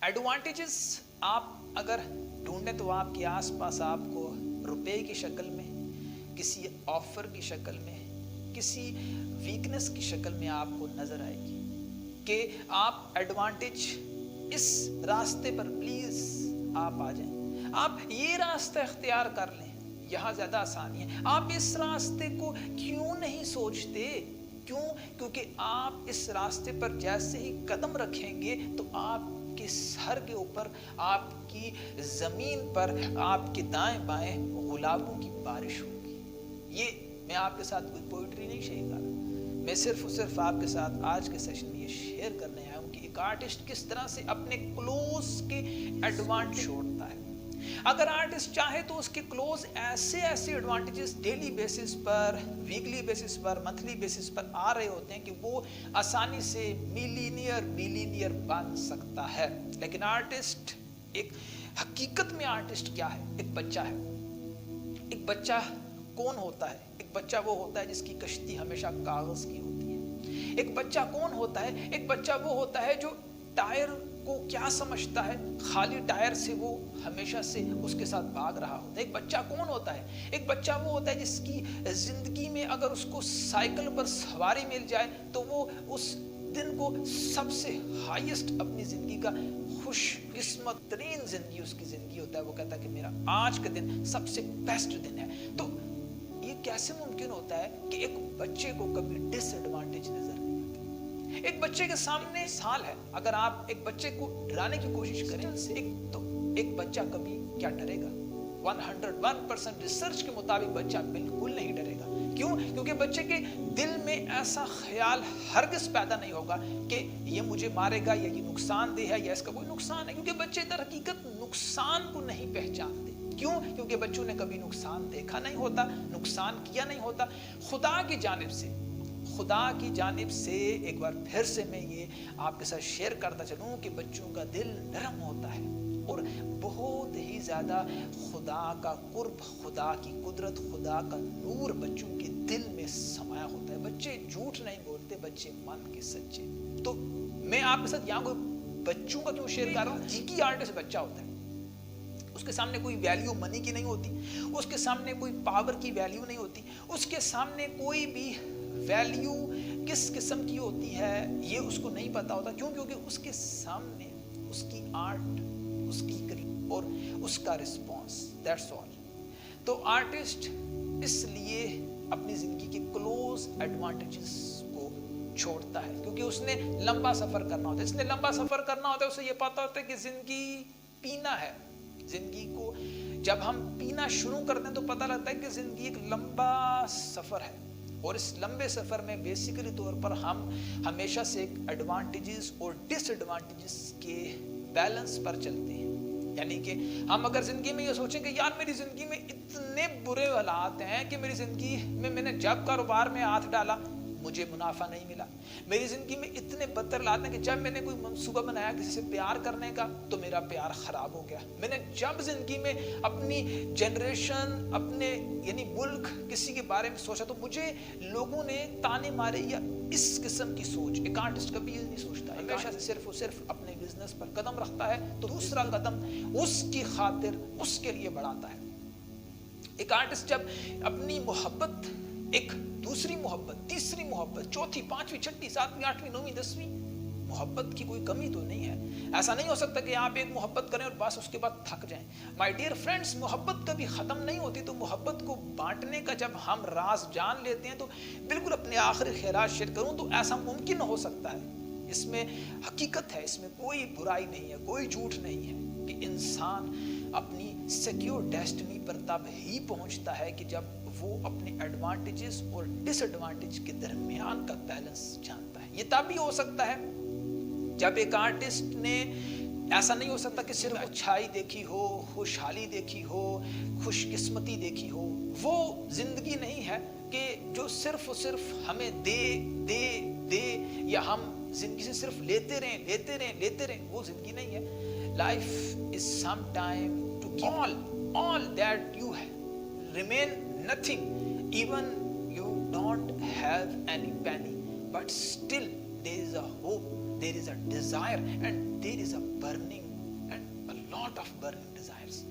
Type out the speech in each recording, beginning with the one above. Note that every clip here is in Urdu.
ایڈوانٹیجز آپ اگر ڈھونڈیں تو آپ کے آس پاس آپ کو روپے کی شکل میں، کسی آفر کی شکل میں، کسی ویکنس کی شکل میں آپ کو نظر آئے گی کہ آپ ایڈوانٹیج اس راستے پر پلیز آپ آ جائیں، آپ یہ راستہ اختیار کر لیں، یہاں زیادہ آسانی ہے۔ آپ اس راستے کو کیوں نہیں سوچتے؟ کیوں؟ کیونکہ آپ اس راستے پر جیسے ہی قدم رکھیں گے تو آپ کے سر کے اوپر، آپ کی زمین پر، آپ کے دائیں بائیں گلابوں کی بارش ہوگی۔ یہ میں آپ کے ساتھ کوئی پوئٹری نہیں شیئر کر رہا، میں صرف آپ کے ساتھ آج کے سیشن میں یہ شیئر کرنے آیا ہوں کہ ایک آرٹسٹ کس طرح سے اپنے کلوز کے ایڈوانٹیج چھوڑتا ہے۔ اگر آرٹسٹ چاہے تو اس کے کلوز ایسے ایڈوانٹیجز ڈیلی بیسس پر، ویکلی بیسس پر، منتھلی بیسس پر آ رہے ہوتے ہیں کہ وہ آسانی سے ملینئر بن سکتا ہے۔ لیکن آرٹسٹ، ایک حقیقت میں آرٹسٹ کیا ہے؟ ایک بچہ ہے۔ ایک بچہ کون ہوتا ہے؟ ایک بچہ وہ ہوتا ہے جس کی کشتی ہمیشہ کاغذ کی ہوتی ہے۔ ایک بچہ کون ہوتا ہے؟ ایک بچہ وہ ہوتا ہے جو ٹائر کو کیا سمجھتا ہے، خالی ٹائر سے وہ ہمیشہ سے اس کے ساتھ بھاگ رہا ہوتا ہے۔ ایک بچہ کون ہوتا ہے؟ ایک بچہ وہ ہوتا ہے جس کی زندگی میں اگر اس کو سائیکل پر سواری مل جائے تو وہ اس دن کو سب سے ہائیسٹ اپنی زندگی کا خوش قسمت ترین زندگی اس کی زندگی ہوتا ہے۔ وہ کہتا ہے کہ میرا آج کا دن سب سے بیسٹ دن ہے۔ تو یہ کیسے ممکن ہوتا ہے کہ ایک بچے کو کبھی ڈس ایڈوانٹیج نظر نہیں آتی؟ ایک بچے کے سامنے سال ہے، اگر آپ ایک بچے کو ڈرانے کی کوشش کریں تو ایک بچہ کبھی کیا ڈرے گا؟ 101% ریسرچ کے مطابق بچہ بالکل نہیں ڈرے گا۔ کیوں؟ کیونکہ بچے کے دل میں ایسا خیال ہرگز پیدا نہیں ہوگا کہ یہ مجھے مارے گا یا یہ نقصان دہ ہے یا اس کا کوئی نقصان ہے، کیونکہ بچے در حقیقت نقصان کو نہیں پہچانتے۔ کیوں؟ کیونکہ بچوں نے کبھی نقصان دیکھا نہیں ہوتا، نقصان کیا نہیں ہوتا۔ خدا کی جانب سے ایک بار پھر سے میں یہ آپ کے ساتھ شیئر کرتا چلوں کہ بچوں کا دل نرم ہوتا ہے اور بہت ہی زیادہ خدا کا قرب، خدا کی قدرت، خدا کا نور بچوں کے دل میں سمایا ہوتا ہے۔ بچے جھوٹ نہیں بولتے، بچے من کے سچے۔ تو میں آپ کے ساتھ یہاں کوئی بچوں کا کیوں شیئر کر رہا ہوں؟ حقیقی آرٹسٹ بچہ ہوتا ہے، اس کے سامنے کوئی ویلیو منی کی نہیں ہوتی، اس کے سامنے کوئی پاور کی ویلیو نہیں ہوتی، اس کے سامنے کوئی بھی ویلیو کس قسم کی ہوتی ہے یہ اس کو نہیں پتا ہوتا۔ کیوں؟ کیونکہ اس کے سامنے اس کی آرٹ، اس کی کریٹ اور اس کا رسپانس، دیٹس آل۔ تو آرٹسٹ اس لیے اپنی زندگی کے کلوز ایڈوانٹیجز کو چھوڑتا ہے کیونکہ اس نے لمبا سفر کرنا ہوتا ہے۔ اس نے لمبا سفر کرنا ہوتا ہے، اسے یہ پتا ہوتا ہے کہ زندگی پینا ہے۔ زندگی کو جب ہم پینا شروع کرتے ہیں تو پتہ لگتا ہے کہ زندگی ایک لمبا سفر ہے، اور اس لمبے سفر میں بیسیکلی طور پر ہم ہمیشہ سے ایک ایڈوانٹیجز اور ڈس ایڈوانٹیجز کے بیلنس پر چلتے ہیں۔ یعنی کہ ہم اگر زندگی میں یہ سوچیں کہ یار میری زندگی میں اتنے برے حالات ہیں کہ میری زندگی میں نے جب کاروبار میں ہاتھ ڈالا مجھے منافع نہیں ملا، میری زندگی میں اتنے بدتر حالات ہیں کہ جب میں نے کوئی منصوبہ بنایا کسی سے پیار کرنے کا تو میرا پیار خراب ہو گیا، میں نے جب زندگی میں اپنی جنریشن، اپنے یعنی ملک، کسی کے بارے میں سوچا تو مجھے لوگوں نے تانے مارے، یا اس قسم کی سوچ۔ ایک آرٹسٹ کبھی یہ نہیں سوچتا، ہمیشہ سے صرف اپنے بزنس پر قدم رکھتا ہے تو دوسرا قدم اس کی خاطر اس کے لیے بڑھاتا ہے۔ ایک آرٹسٹ جب اپنی محبت، ایک دوسری محبت، تیسری محبت، چوتھی، پانچویں، چھٹی، ساتویں، آٹھویں، نویں، دسویں محبت کی کوئی کمی تو نہیں ہے۔ ایسا نہیں ہو سکتا کہ آپ ایک محبت کریں اور بس اس کے بعد تھک جائیں۔ مائی ڈیئر فرینڈز، محبت کبھی ختم نہیں ہوتی۔ تو محبت کو بانٹنے کا جب ہم راز جان لیتے ہیں تو بالکل اپنے آخری خیالات شیئر کروں تو ایسا ممکن ہو سکتا ہے۔ اس میں حقیقت ہے، اس میں کوئی برائی نہیں ہے، کوئی جھوٹ نہیں ہے کہ انسان اپنی سیکیور ڈیسٹنی پر تب ہی پہنچتا ہے کہ جب وہ اپنے ایڈوانٹیجز اور ڈس ایڈوانٹیج کے درمیان کا بیلنس جانتا ہے۔ یہ تب ہی ہو سکتا ہے جب ایک آرٹسٹ نے، ایسا نہیں ہو سکتا کہ صرف اچھائی دیکھی ہو، خوشحالی دیکھی ہو، خوش قسمتی دیکھی ہو۔ وہ زندگی نہیں ہے کہ جو صرف اور صرف ہمیں دے دے دے، یا ہم زندگی سے صرف لیتے رہیں، وہ زندگی نہیں ہے۔ Life is some time to give all that you remain nothing, even you don't have any penny, but still there is a hope, there is a desire, and there is a burning lot of burning desires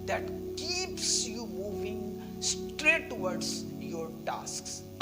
that keeps you moving straight towards your tasks.